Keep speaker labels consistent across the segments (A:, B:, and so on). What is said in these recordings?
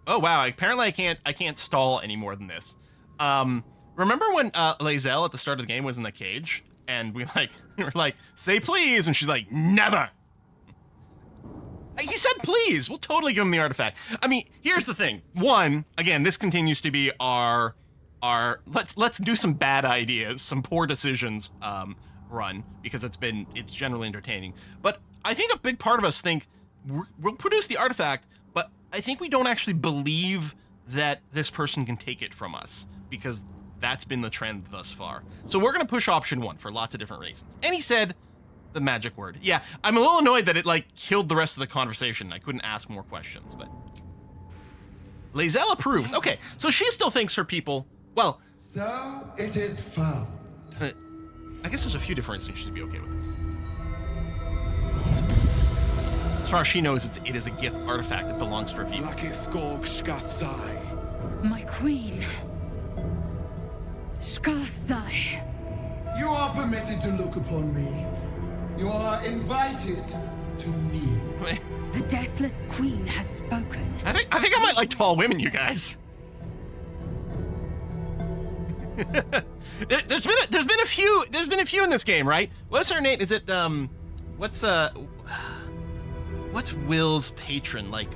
A: Oh wow! Apparently I can't stall any more than this. Remember when Lae'zel at the start of the game was in the cage, and we were like, say please, and she's like, never. He said please. We'll totally give him the artifact. I mean, here's the thing. One, again, this continues to be our let's do some bad ideas, some poor decisions run, because it's generally entertaining. But I think a big part of us think we'll produce the artifact, but I think we don't actually believe that this person can take it from us, because that's been the trend thus far. So we're going to push option 1 for lots of different reasons. And he said the magic word. Yeah, I'm a little annoyed that it killed the rest of the conversation. I couldn't ask more questions, but Lae'zel approves. Okay, so she still thinks her people, well,
B: so it is found.
A: I guess there's a few different reasons she'd be okay with this. As far as she knows, it is a gift artifact that belongs to her people.
C: Vlaakith Gorg Skatzai.
D: My queen. Skatzai.
B: You are permitted to look upon me. You are invited to kneel.
D: The deathless queen has spoken.
A: I think I might like tall women, you guys. There's been a few in this game, right? What's her name? Is it what's Will's patron, like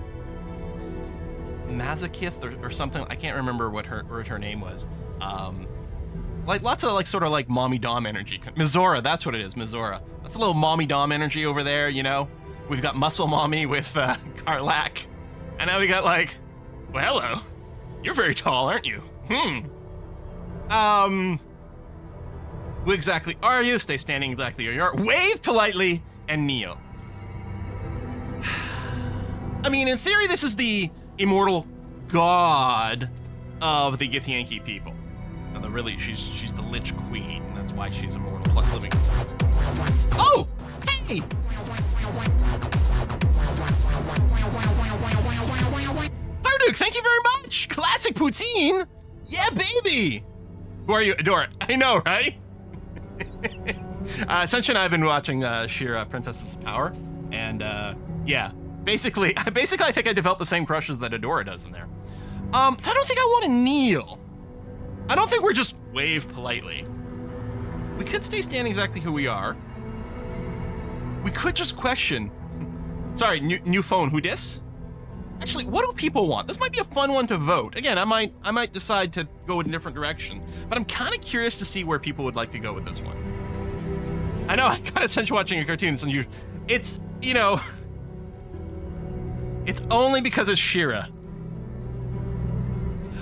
A: Masochist or something? I can't remember what her name was. Like lots of sort of mommy dom energy. Mizora, that's what it is. Mizora. That's a little mommy dom energy over there, you know. We've got muscle mommy with Karlak, and now we got well, hello, you're very tall, aren't you? Who exactly are you? Stay standing exactly where you are. Wave politely and kneel. I mean, in theory, this is the immortal god of the Githyanki people. Now, she's the Lich Queen. That's why she's immortal plus living. Oh, hey! Marduk, thank you very much. Classic poutine. Yeah, baby. Who are you, Adora? I know, right? Sunshine and I have been watching She-Ra, Princesses of Power, and yeah, basically, I think I developed the same crushes that Adora does in there. So I don't think I want to kneel. I don't think we're just wave politely. We could stay standing exactly who we are. We could just question. Sorry, new phone. Who dis? Actually, what do people want? This might be a fun one to vote. Again, I might decide to go in a different direction, but I'm kind of curious to see where people would like to go with this one. I know I got a sense watching a cartoon. It's you know, it's only because it's She-Ra.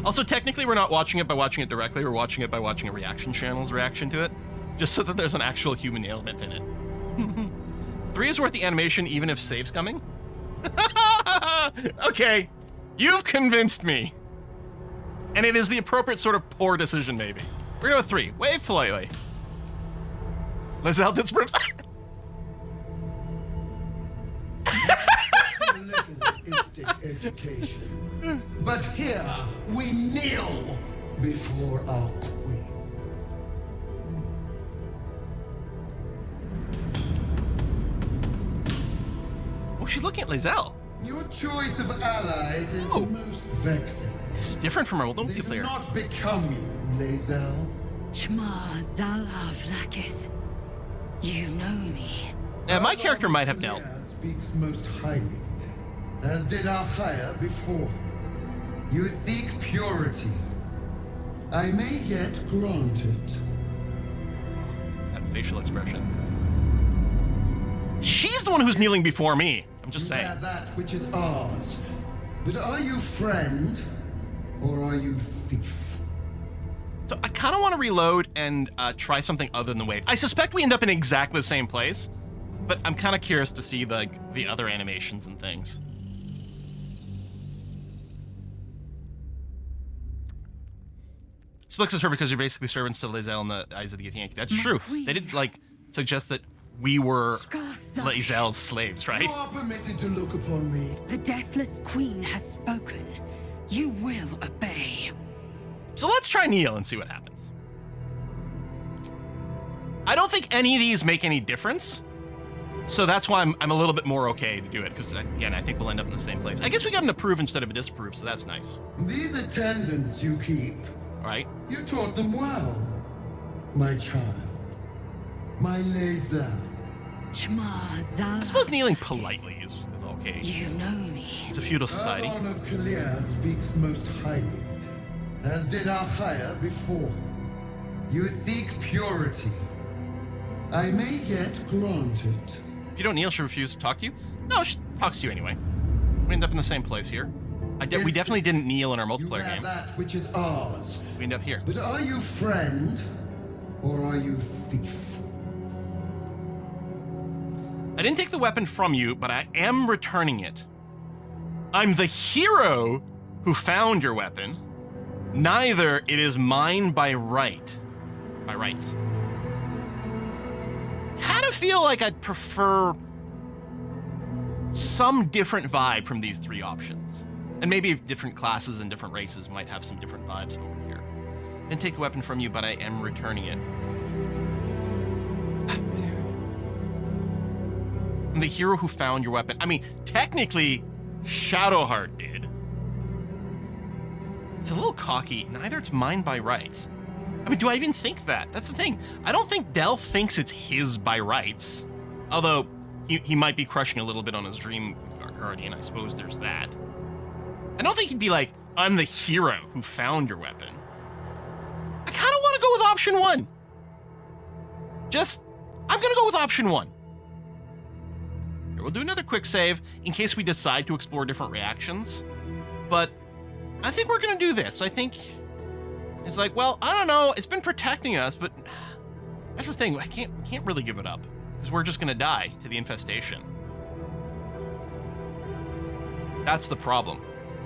A: Also, technically, we're not watching it by watching it directly. We're watching it by watching a reaction channel's reaction to it, just so that there's an actual human element in it. 3 is worth the animation, even if save's coming. Okay, you've convinced me. And it is the appropriate sort of poor decision, maybe. We're gonna go with 3. Wave politely. Lae'zel disproves.
B: Instinct education. But here we kneel before our queen.
A: Oh, she's looking at Lae'zel.
B: Your choice of allies is most vexing.
A: This is different from our old
B: They do
A: multiplayer.
B: not become you, Lae'zel.
D: Shma Zala Vlaakith. You know me.
A: Yeah, my character might have knelt.
B: Speaks most highly, as did Achaya before. You seek purity. I may yet grant it.
A: That facial expression. She's the one who's kneeling before me. I'm just saying.
B: Bear that which is ours. But are you friend, or are you thief?
A: So I kind of want to reload and try something other than the wave. I suspect we end up in exactly the same place, but I'm kind of curious to see the other animations and things. She looks at her because you're basically servants to Lae'zel in the eyes of the Githyanki. That's true. They did suggest that we were Lae'zel's slaves, right?
B: You are permitted to look upon me.
D: The deathless queen has spoken. You will obey.
A: So let's try kneel and see what happens. I don't think any of these make any difference. So that's why I'm a little bit more okay to do it, because again, I think we'll end up in the same place. I guess we got an approve instead of a disapprove, so that's nice.
B: These attendants you keep,
A: All right.
B: you taught them well, my child. My Lae'zel.
D: Shma Zal.
A: I suppose kneeling politely is okay.
D: You know me.
A: It's a feudal society.
B: Erlon of Kalir speaks most highly, as did Achaya before. You seek purity. I may yet grant it.
A: If you don't kneel, she'll refuse to talk to you. No, she talks to you anyway. We end up in the same place here. We definitely didn't kneel in our
B: You
A: multiplayer
B: have
A: game.
B: that which is ours.
A: We end up here.
B: But are you friend, or are you thief?
A: I didn't take the weapon from you, but I am returning it. I'm the hero who found your weapon. Neither it is mine by right. By rights. Kind of feel like I'd prefer some different vibe from these three options. And maybe different classes and different races might have some different vibes over here. Didn't take the weapon from you, but I am returning it. I'm the hero who found your weapon. I mean, technically, Shadowheart did. It's a little cocky. Neither it's mine by rights. I mean, do I even think that? That's the thing. I don't think Del thinks it's his by rights. Although, he might be crushing a little bit on his dream guardian. I suppose there's that. I don't think he'd be like, I'm the hero who found your weapon. I kind of want to go with option one. I'm going to go with option one. Here, we'll do another quick save in case we decide to explore different reactions. But I think we're going to do this. I think it's like, well, I don't know. It's been protecting us, but that's the thing. We can't really give it up because we're just going to die to the infestation. That's the problem.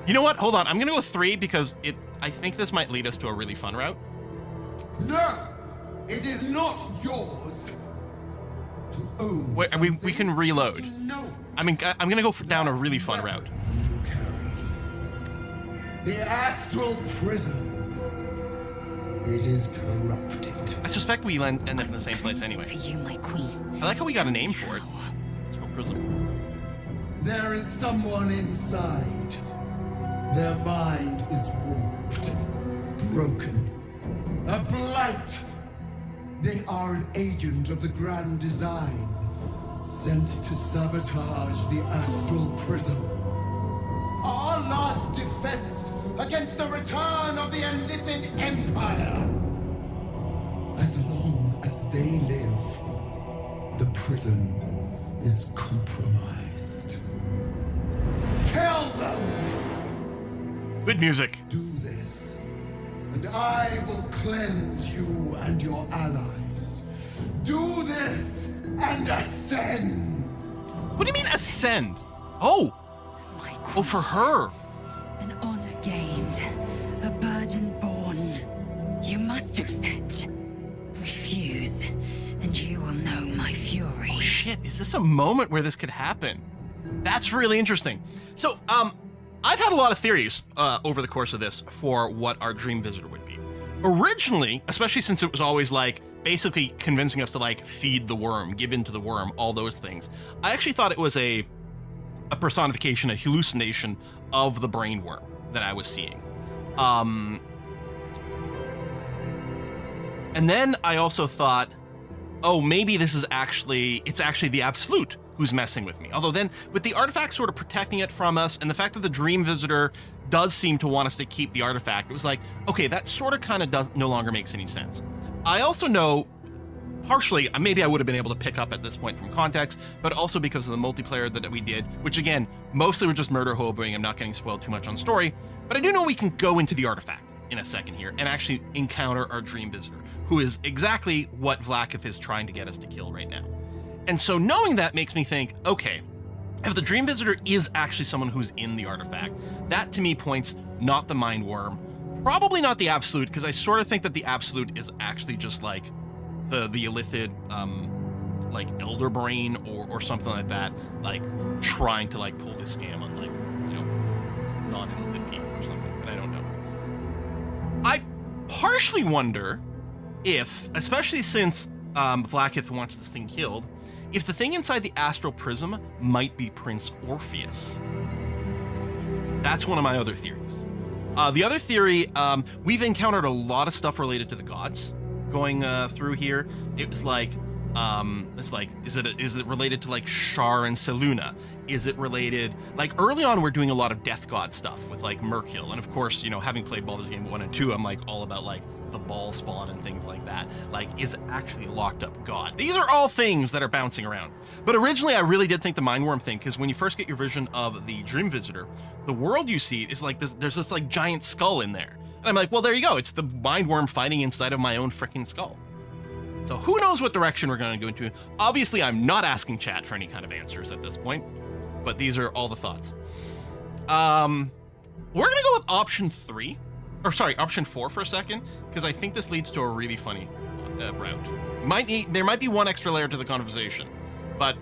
A: You know what? Hold on. I'm going to go 3 because I think this might lead us to a really fun route.
B: No! It is not yours to own.
A: Wait, we can reload.
B: No.
A: I mean, I'm going to go down a really fun route.
B: You carry the astral prism. It is corrupted.
A: I suspect we end up in the same place
D: Confronting
A: anyway.
D: For you, my queen.
A: I like how we got a name for it. Let's go prism.
B: There is someone inside. Their mind is warped, broken, a blight. They are an agent of the grand design, sent to sabotage the astral prism. Our last defense against the return of the Illithid Empire. As long as they live, the prison is compromised. Kill them!
A: Good music.
B: Do this, and I will cleanse you and your allies. Do this, and ascend!
A: What do you mean ascend? Oh,
D: My queen.
A: oh, for her.
D: An honor gained, a burden borne. You must accept. Refuse, and you will know my fury.
A: Oh shit, is this a moment where this could happen? That's really interesting. So, I've had a lot of theories over the course of this for what our dream visitor would be. Originally, especially since it was always like basically convincing us to like feed the worm, give in to the worm, all those things. I actually thought it was a personification, a hallucination of the brain worm that I was seeing. And then I also thought, oh, maybe it's actually the Absolute who's messing with me. Although then, with the artifact sort of protecting it from us, and the fact that the Dream Visitor does seem to want us to keep the artifact, it was like, okay, that sort of kind of no longer makes any sense. I also know, partially, maybe I would have been able to pick up at this point from context, but also because of the multiplayer that we did, which again, mostly were just murder hoboing. I'm not getting spoiled too much on story, but I do know we can go into the artifact in a second here and actually encounter our Dream Visitor, who is exactly what Vlaakith is trying to get us to kill right now. And so knowing that makes me think, okay, if the Dream Visitor is actually someone who's in the artifact, that to me points not the Mind Worm, probably not the Absolute, because I sort of think that the Absolute is actually just like the Illithid, like Elder Brain or something like that, like trying to like pull this scam on like, you know, non-Illithid people or something, but I don't know. I partially wonder if, especially since Vlaakith wants this thing killed, if the thing inside the astral prism might be Prince Orpheus. That's one of my other theories. The other theory, we've encountered a lot of stuff related to the gods going through here. It was like, is it related to like Shar and Selûne? Is it related, like early on we're doing a lot of death god stuff with like Merkil, and of course, you know, having played Baldur's Gate 1 and 2, I'm like all about like the ball spawn and things like that. Like, is it actually a locked up god? These are all things that are bouncing around. But originally I really did think the Mindworm thing, because when you first get your vision of the Dream Visitor, the world you see is like this, there's this like giant skull in there. And I'm like, well, there you go. It's the Mindworm fighting inside of my own freaking skull. So who knows what direction we're going to go into. Obviously, I'm not asking chat for any kind of answers at this point, but these are all the thoughts. We're going to go with option 4 for a second, because I think this leads to a really funny route. There might be one extra layer to the conversation, but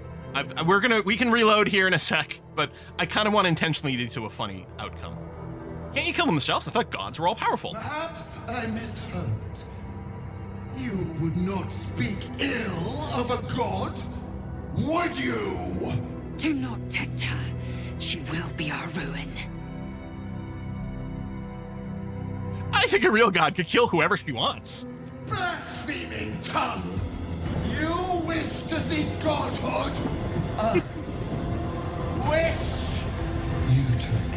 A: we can reload here in a sec, but I kind of want to intentionally lead to a funny outcome. Can't you kill them themselves? I thought gods were all powerful.
B: Perhaps I misheard. You would not speak ill of a god, would you?
D: Do not test her. She will be our ruin.
A: I think a real god could kill whoever she wants.
B: Blaspheming tongue! You wish to see godhood? Wish you to end.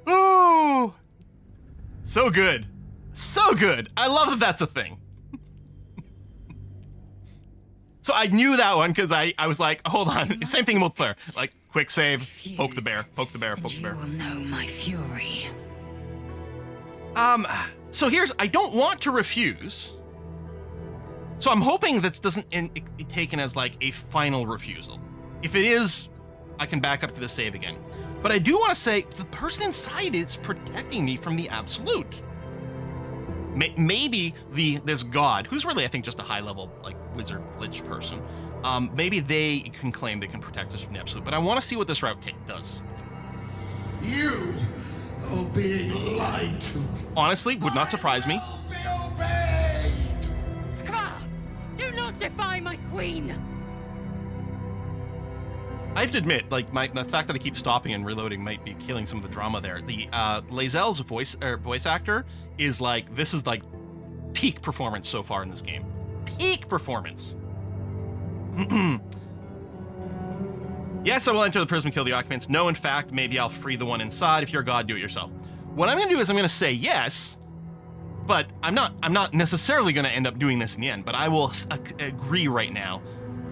A: Ooh, so good, so good. I love that that's a thing. So I knew that one because I was like, hold on, same thing with Claire. Like, quick save, poke the bear, poke the bear, poke the bear.
D: You will know my fury.
A: So I don't want to refuse. So I'm hoping this doesn't be taken as like a final refusal. If it is, I can back up to the save again. But I do want to say the person inside is protecting me from the absolute. Maybe this god, who's really I think just a high level like wizard lich person, maybe they can claim they can protect us from the absolute. But I want to see what this route does.
B: You are being lied to.
A: Honestly, would not surprise me.
B: Be obeyed.
D: Skva! Do not defy my queen!
A: I have to admit, like the fact that I keep stopping and reloading might be killing some of the drama there. The Lae'zel's voice actor is like, this is like peak performance so far in this game. Peak performance. Yes, I will enter the prism and kill the occupants. No, in fact, maybe I'll free the one inside. If you're a god, do it yourself. What I'm gonna do is I'm gonna say yes, but I'm not necessarily gonna end up doing this in the end, but I will agree right now.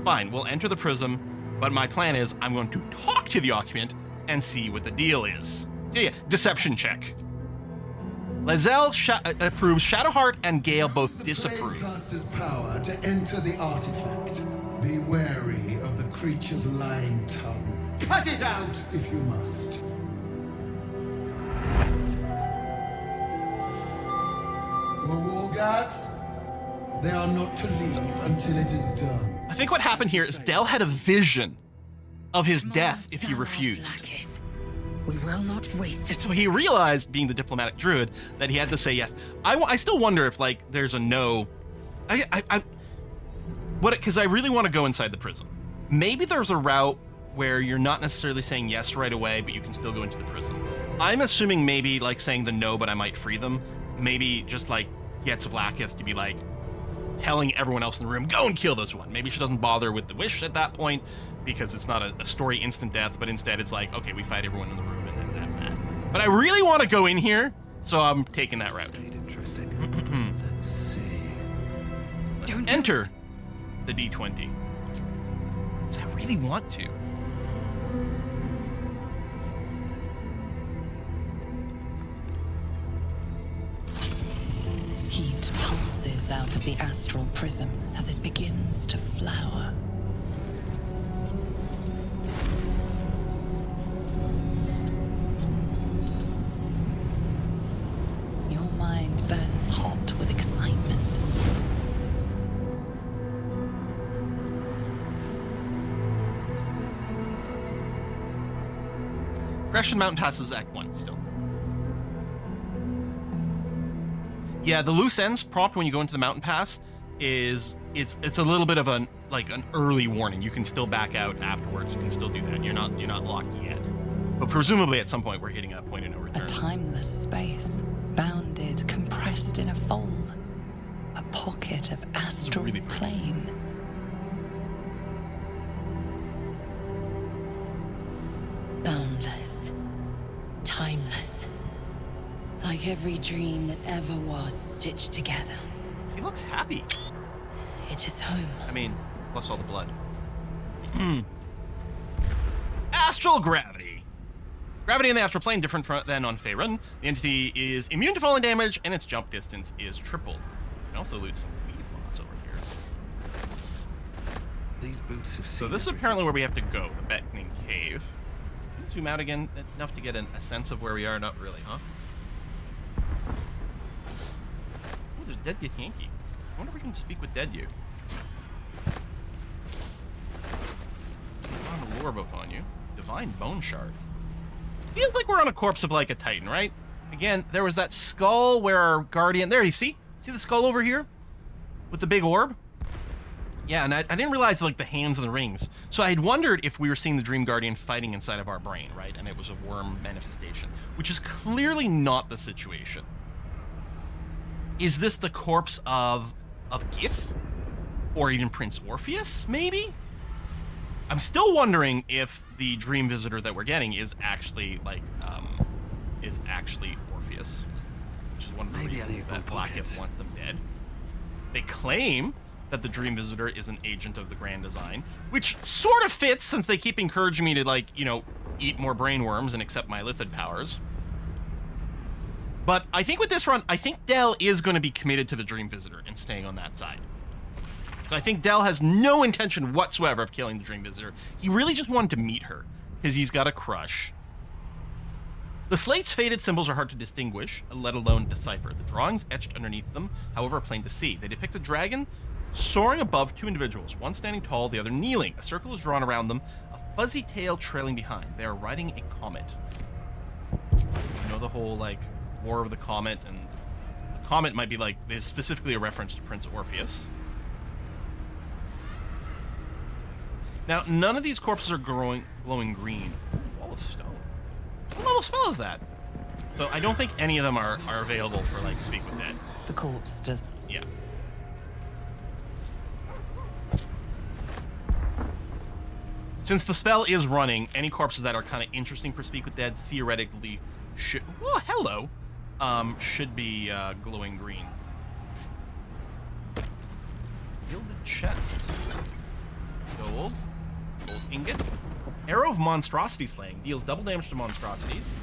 A: Fine, we'll enter the prism. But my plan is I'm going to talk to the occupant and see what the deal is. So yeah, deception check. Lae'zel approves. Shadowheart and Gale both disapprove.
B: Flamecaster's power to enter the artifact. Be wary of the creature's lying tongue. Cut it out if you must. Wargas, they are not to leave until it is done.
A: I think what happened here is Del had a vision of his death if he refused.
D: Vlaakith. We will not waste a
A: So he realized, being the diplomatic druid, that he had to say yes. I still wonder if like there's a no. Because I really want to go inside the prison. Maybe there's a route where you're not necessarily saying yes right away, but you can still go into the prison. I'm assuming maybe like saying the no, but I might free them. Maybe just like get to Vlaakith to be like telling everyone else in the room, go and kill this one. Maybe she doesn't bother with the wish at that point because it's not a story instant death, but instead it's like, okay, we fight everyone in the room and that's that. But I really want to go in here, so I'm taking that route.
C: Interesting. Let's see.
A: Let's enter the D20. Because I really want to.
E: Heat pulses out of the astral prism as it begins to flower. Your mind burns hot with excitement.
A: Gresham Mountain passes Act 1 still. Yeah, the loose ends prompt when you go into the mountain pass is it's a little bit of an early warning. You can still back out afterwards. You can still do that. You're not locked yet. But presumably at some point we're hitting a point of no
E: A
A: return.
E: timeless space, bounded, compressed in a fold. A pocket of astral
A: really pretty.
E: plane.
D: Boundless. Timeless. Like every dream that ever was stitched together.
A: He looks happy.
D: It is home.
A: I mean, plus all the blood. Astral gravity. Gravity in the astral plane different than on Faerun. The entity is immune to falling damage, and its jump distance is tripled. You can also loot some weave moss over here.
C: These boots have
A: So
C: seen
A: this is
C: everything.
A: apparently where we have to go, the Beckoning Cave. Can you zoom out again enough to get a sense of where we are? Not really, huh? Oh, there's Dead Yankee. I wonder if we can speak with Dead You. On a lore book on you. Divine Bone Shard. Feels like we're on a corpse of like a Titan, right? Again, there was that skull where our guardian... There, you see? See the skull over here? With the big orb? Yeah, and I didn't realize like the hands and the rings. So I had wondered if we were seeing the Dream Guardian fighting inside of our brain, right? And it was a worm manifestation, which is clearly not the situation. Is this the corpse of Gith? Or even Prince Orpheus, maybe? I'm still wondering if the dream visitor that we're getting is actually Orpheus, which is one of the
C: Maybe I
A: reasons
C: need
A: that
C: more pockets.
A: Vlaakith wants them dead. They claim that the dream visitor is an agent of the Grand Design, which sort of fits since they keep encouraging me to eat more brain worms and accept my Lithid powers. But I think with this run, I think Del is going to be committed to the dream visitor and staying on that side. So I think Del has no intention whatsoever of killing the Dream Visitor. He really just wanted to meet her, because he's got a crush. The slate's faded symbols are hard to distinguish, let alone decipher. The drawings etched underneath them, however, are plain to see. They depict a dragon soaring above two individuals, one standing tall, the other kneeling. A circle is drawn around them, a fuzzy tail trailing behind. They are riding a comet. You know the whole, War of the Comet, and the comet might be, is specifically a reference to Prince Orpheus. Now, none of these corpses are glowing green. Ooh, wall of stone. What level spell is that? So I don't think any of them are available for, Speak with Dead.
E: The corpse does.
A: Yeah. Since the spell is running, any corpses that are kind of interesting for Speak with Dead theoretically should... Oh, hello! Should be glowing green. Gilded chest. Gold ingot. Arrow of Monstrosity Slaying deals double damage to monstrosities.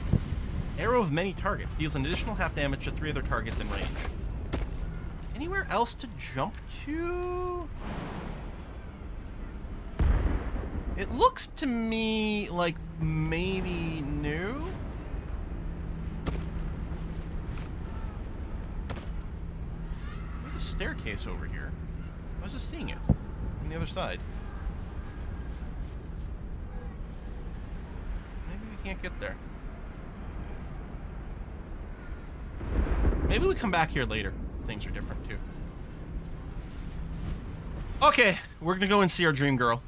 A: Arrow of Many Targets deals an additional half damage to 3 other targets in range. Anywhere else to jump to? It looks to me like maybe no. There's a staircase over here. I was just seeing it on the other side. Can't get there. Maybe we come back here later. Things are different too. Okay, we're gonna go and see our dream girl.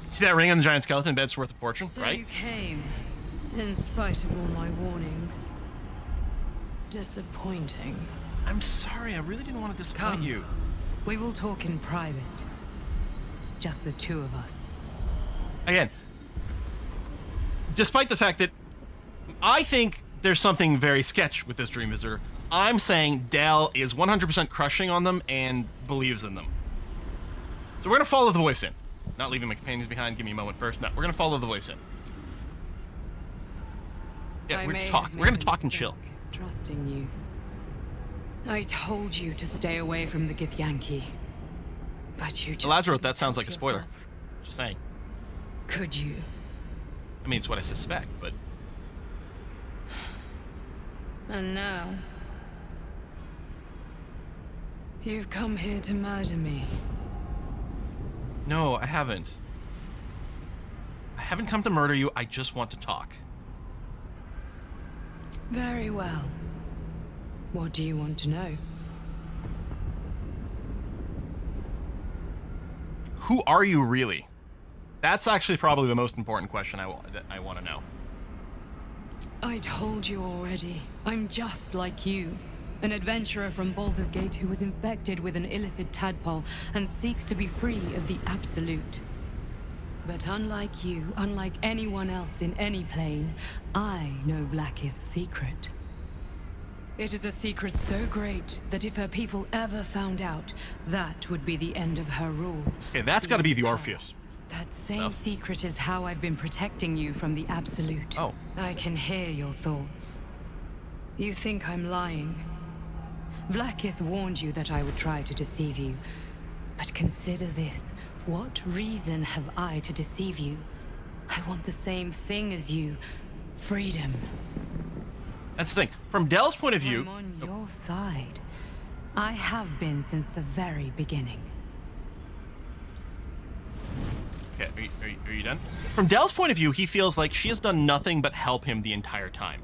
A: See that ring on the giant skeleton bed's worth a fortune,
F: So
A: right?
F: you came, in spite of all my warnings. Disappointing.
A: I'm sorry, I really didn't want to disappoint
F: Come.
A: you.
F: We will talk in private. Just the two of us.
A: Again, despite the fact that I think there's something very sketch with this Dream Visitor, I'm saying Del is 100% crushing on them and believes in them. So we're going to follow the voice in. Not leaving my companions behind. Give me a moment first. No, we're going to follow the voice in. Yeah,
F: I
A: we're
F: may
A: going to talk.
F: have
A: We're going
F: made
A: to
F: a
A: talk and chill.
F: mistake trusting you. I told you to stay away from the Githyanki. But you just
A: Lae'zel, that
F: couldn't
A: sounds
F: help
A: like a spoiler.
F: yourself.
A: Just saying.
F: Could you?
A: I mean, it's what I suspect, but...
F: And now... you've come here to murder me.
A: No, I haven't. I haven't come to murder you. I just want to talk.
F: Very well. What do you want to know?
A: Who are you really? That's actually probably the most important question I want to know.
F: I told you already. I'm just like you. An adventurer from Baldur's Gate who was infected with an illithid tadpole and seeks to be free of the Absolute. But unlike you, unlike anyone else in any plane, I know Vlaakith's secret. It is a secret so great that if her people ever found out, that would be the end of her rule.
A: Okay, that's got to be the Orpheus.
F: That same
A: No.
F: secret is how I've been protecting you from the Absolute.
A: Oh.
F: I can hear your thoughts. You think I'm lying. Vlaakith warned you that I would try to deceive you. But consider this. What reason have I to deceive you? I want the same thing as you. Freedom.
A: That's the thing. From Dell's point of view...
F: I'm on your side. I have been since the very beginning.
A: Okay, are you done? From Dell's point of view, he feels like she has done nothing but help him the entire time.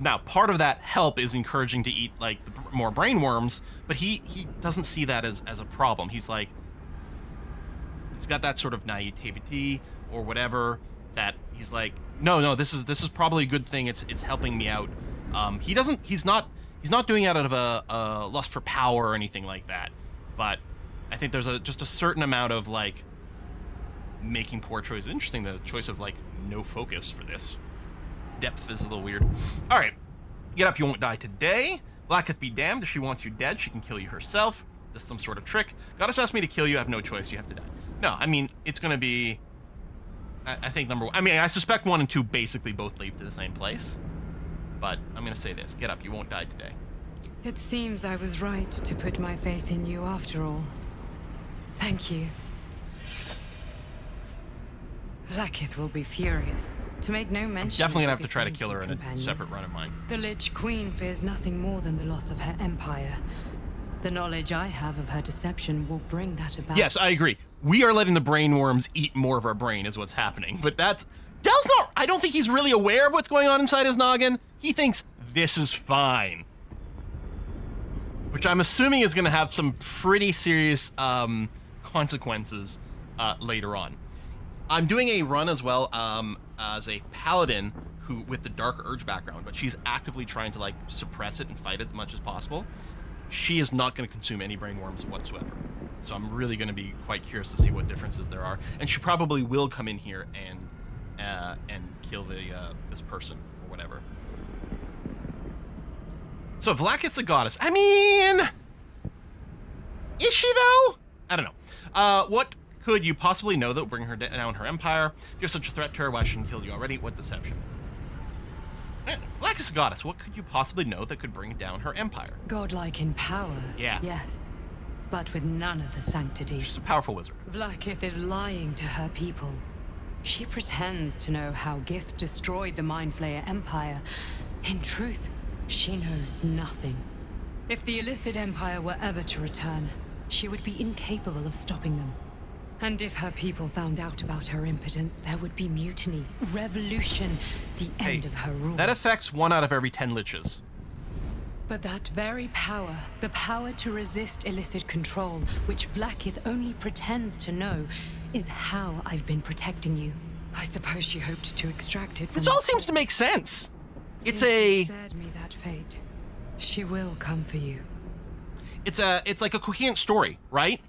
A: Now, part of that help is encouraging to eat, like, more brain worms, but he doesn't see that as a problem. He's like... He's got that sort of naivety or whatever that he's like, no, this is probably a good thing. It's helping me out. He's not doing it out of a lust for power or anything like that. But I think there's just a certain amount of like making poor choices. Interesting, the choice of like no focus for this. Depth is a little weird. All right, get up. You won't die today. Vlaakith be damned. If she wants you dead, she can kill you herself. This is some sort of trick. Goddess asked me to kill you. I have no choice. You have to die. No, I mean, it's going to be... I think number one... I mean, I suspect 1 and 2 basically both lead to the same place. But I'm going to say this. Get up. You won't die today.
F: It seems I was right to put my faith in you after all. Thank you. Vlaakith will be furious. To make no mention...
A: Definitely going to
F: of
A: have to try to
F: Githyanki
A: kill her in a
F: companion.
A: separate run of mine.
F: The Lich Queen fears nothing more than the loss of her empire. The knowledge I have of her deception will bring that about.
A: Yes, I agree. We are letting the brain worms eat more of our brain is what's happening. But that's... Dell's not... I don't think he's really aware of what's going on inside his noggin. He thinks this is fine. Which I'm assuming is going to have some pretty serious consequences later on. I'm doing a run as well as a paladin who with the dark urge background, but she's actively trying to like suppress it and fight it as much as possible. She is not going to consume any brain worms whatsoever. So I'm really going to be quite curious to see what differences there are. And she probably will come in here and kill the this person or whatever. So Vlaakith's a goddess. I mean, is she though? I don't know. What could you possibly know that would bring her down her empire? If you're such a threat to her, why shouldn't she kill you already? What deception? Vlaakith's a goddess. What could you possibly know that could bring down her empire?
F: Godlike in power.
A: Yeah.
F: Yes. But with none of the sanctity.
A: She's a powerful wizard.
F: Vlaakith is lying to her people. She pretends to know how Gith destroyed the Mind Flayer Empire. In truth, she knows nothing. If the Illithid Empire were ever to return, she would be incapable of stopping them. And if her people found out about her impotence, there would be mutiny, revolution, the end of her rule.
A: That affects 1 out of every 10 liches.
F: But that very power, the power to resist Illithid control, which Vlaakith only pretends to know, is how I've been protecting you. I suppose she hoped to extract it from
A: This all seems to make sense. It's
F: Since you
A: a...
F: spared me that fate, she will come for you.
A: It's like a coherent story, right?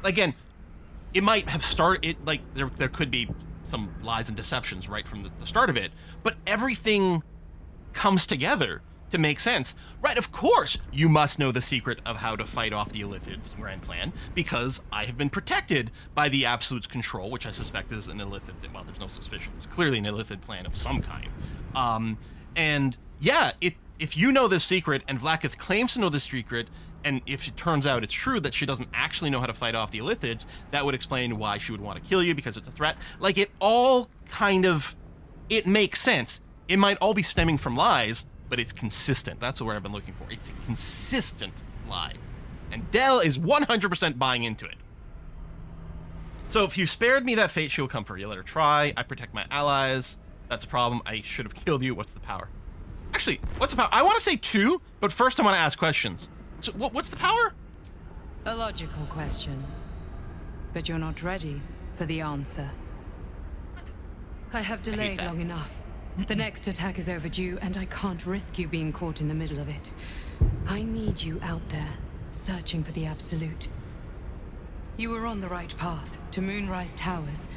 A: Again, it might have started, like, there could be some lies and deceptions right from the start of it, but everything comes together to make sense. Right, of course, you must know the secret of how to fight off the Illithid's grand plan, because I have been protected by the Absolute's control, which I suspect is an Illithid, well, there's no suspicion, it's clearly an Illithid plan of some kind. And yeah, if you know this secret, and Vlaakith claims to know this secret, and if it turns out it's true that she doesn't actually know how to fight off the Illithids, that would explain why she would want to kill you, because it's a threat. Like, it all kind of... It makes sense. It might all be stemming from lies, but it's consistent. That's the word I've been looking for. It's a consistent lie. And Dell is 100% buying into it. So if you spared me that fate, she will come for you. Let her try. I protect my allies. That's a problem. I should have killed you. What's the power? Actually, what's the power? I want to say 2, but first I want to ask questions. So what's the power?
F: A logical question. But you're not ready for the answer. I have delayed long enough. The next attack is overdue, and I can't risk you being caught in the middle of it. I need you out there, searching for the Absolute. You were on the right path, to Moonrise Towers.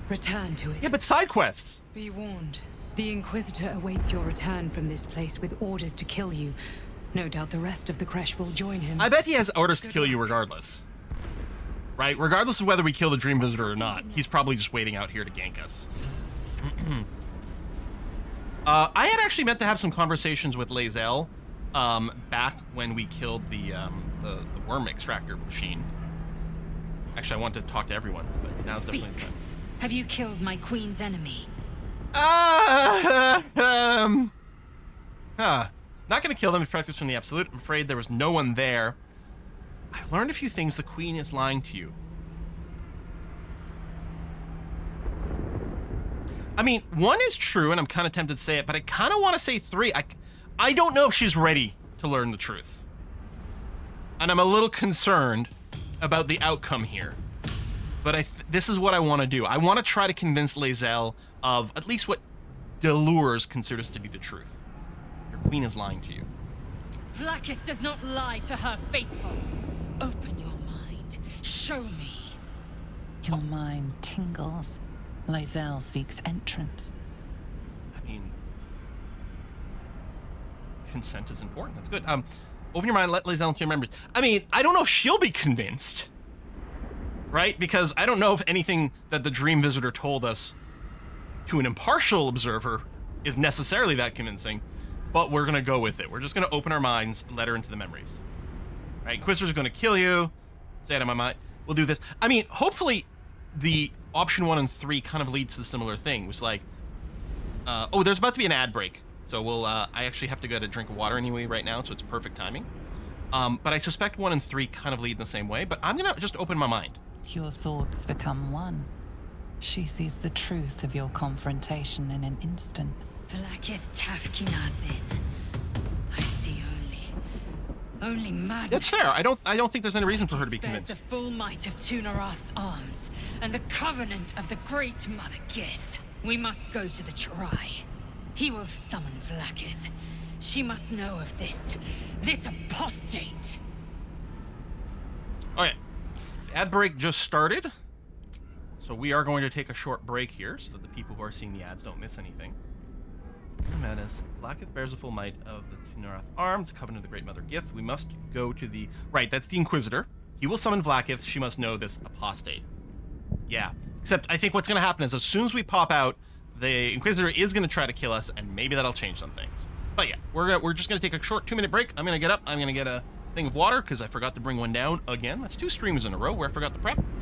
F: Return to it.
A: Yeah, but side quests.
F: Be warned. The Inquisitor awaits your return from this place with orders to kill you. No doubt the rest of the Kresh will join him.
A: I bet he has orders to kill you regardless. Right? Regardless of whether we kill the Dream Visitor or not. He's probably just waiting out here to gank us. I had actually meant to have some conversations with Lae'zel back when we killed the worm extractor machine. Actually, I wanted to talk to everyone, but now's definitely the time.
D: Have you killed my queen's enemy?
A: Not gonna kill them. It's practice from the Absolute. I'm afraid there was no one there. I learned a few things. The Queen is lying to you. I mean, 1 is true, and I'm kind of tempted to say it, but I kind of want to say 3. I don't know if she's ready to learn the truth. And I'm a little concerned about the outcome here. But this is what I want to do. I want to try to convince Lae'zel of at least what Delures considers to be the truth. Your queen is lying to you.
D: Vlaakith does not lie to her faithful. Open your mind. Show me.
E: Your mind tingles. Lae'zel seeks entrance.
A: I mean, consent is important. That's good. Open your mind, let Lae'zel into your memories. I mean, I don't know if she'll be convinced. Right? Because I don't know if anything that the Dream Visitor told us to an impartial observer is necessarily that convincing, but we're going to go with it. We're just going to open our minds and let her into the memories. Right? Inquisitor's going to kill you. Stay out of my mind. We'll do this. I mean, hopefully the option 1 and 3 kind of leads to similar thing, which like, oh, there's about to be an ad break. So we'll, I actually have to get a drink of water anyway right now, so it's perfect timing. But I suspect 1 and 3 kind of lead in the same way, but I'm going to just open my mind.
E: Your thoughts become one. She sees the truth of your confrontation in an instant.
D: Vlaakith Tafkinazin. I see only madness.
A: That's fair. I don't think there's any reason for her to be
D: Bears
A: convinced.
D: the full might of Tunorath's arms and the covenant of the great Mother Gith. We must go to the Chirai. He will summon Vlaakith. She must know of this apostate.
A: Okay. Ad break just started. So we are going to take a short break here so that the people who are seeing the ads don't miss anything. Menace. Vlaakith bears the full might of the Tunorath arms, covenant of the great Mother Gith. We must go to the... Right, that's the Inquisitor. He will summon Vlaakith. She must know this apostate. Yeah. Except I think what's going to happen is as soon as we pop out, the Inquisitor is going to try to kill us, and maybe that'll change some things. But yeah, we're just going to take a short 2-minute break. I'm going to get up. I'm going to get a thing of water because I forgot to bring one down again. That's 2 streams in a row where I forgot to prep.